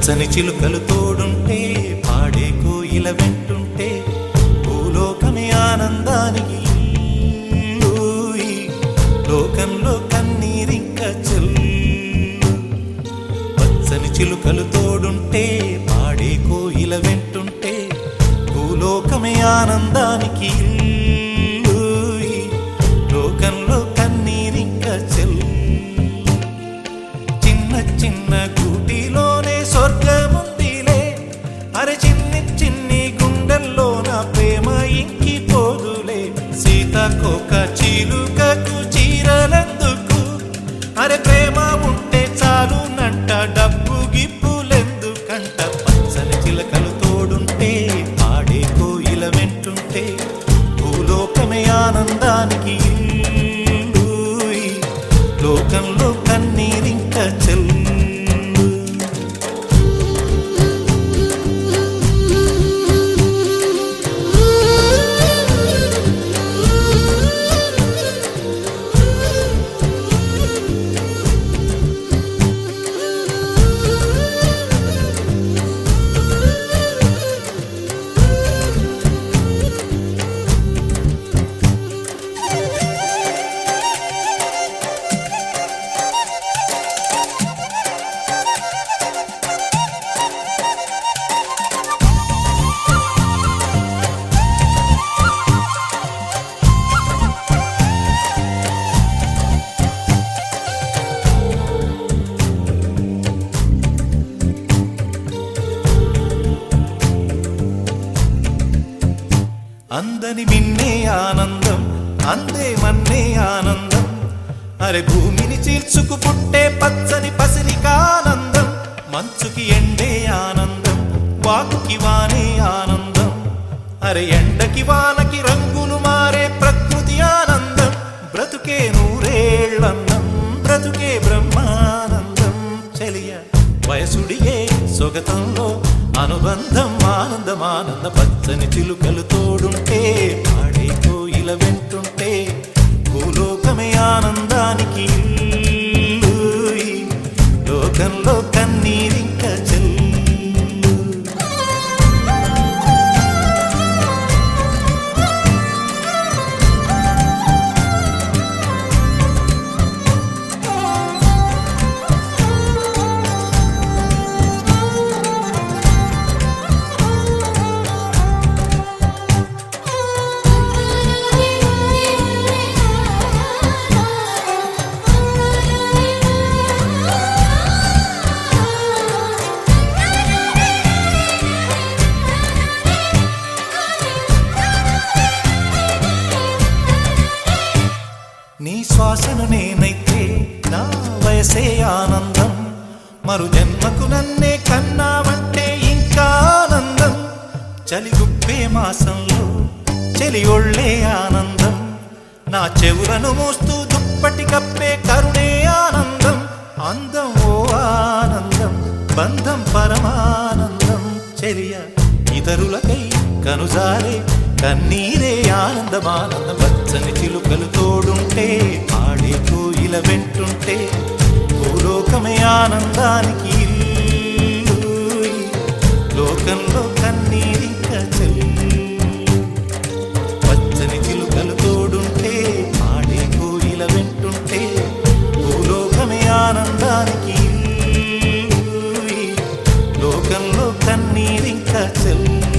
పచ్చని చిలుకలు తోడుంటే పాడే కోయిల వెంటుంటే భూలోకమే ఆనందానికి లోకంలో కన్నీరింక చెల్లు. పచ్చని చిలుకలు తోడుంటే పాడే కోయిల వెంటుంటే భూలోకమే ఆనందానికి లోకంలో కన్నీరింక చెల్లు. చిన్న చిన్న గూటిలోనే స్వర్గముందిలే, అరే చిన్ని చిన్ని గుండెల్లో నా ప్రేమ ఇంకిపోదులే. సీతాకోక చిలుకకు చీరలెందుకు, అరే ప్రేమ ఉంటే చాలు నంట, డబ్బు గిప్పులెందుకంట. పచ్చని చిలకలు తోడుంటే పాడే కోయిల వెంటుంటే భూలోకమే ఆనందానికి లోకంలో కన్నీరింక చెల్లు. అందని మిన్నే ఆనందం, అందే మన్నే ఆనందం, అరే భూమిని చీల్చుకు పుట్టే పచ్చని పసిరికానందం. మంచుకి ఎండే ఆనందం, వాకుకి వానే ఆనందం, అరే ఎండకి వానకి రంగులు మారే ప్రకృతి ఆనందం. బ్రతుకే నూరేళ్ళందం, బ్రతుకే బ్రహ్మానందం. చెలియ వయసుడియే సొగతంలో అనుబంధం ఆనందమానంద. పచ్చని చిలుకలు తోడుంటే పాడే కోయిల వెంటుంటే భూలోకమే ఆనందానికి లోకంలో కన్నీరింక చెల్లు. నీ శ్వాసను నేనైతే నా వయసే ఆనందం, మరు జన్మకు నన్నే కన్నావంటే ఇంకా ఆనందం. చలిగుప్పే మాసంలో చెలి ఒళ్ళే ఆనందం, నా చెవులను మోస్తూ దుప్పటి కప్పే కరుణే ఆనందం. అందం ఓ ఆనందం, బంధం పరమానందం. చెలియ ఇతరులకై కనుజారే కన్నీరే ఆనందమానందం. పచ్చని చిలుకలు తోడుంటే పాడే కోయిల వెంటుంటే భూలోకమే ఆనందానికి లోకంలో కన్నీరింక చెల్లు. పచ్చని చిలుకలు తోడుంటే పాడే కోయిల వెంటుంటే భూలోకమే ఆనందానికి లోకంలో కన్నీరింక చెల్లు.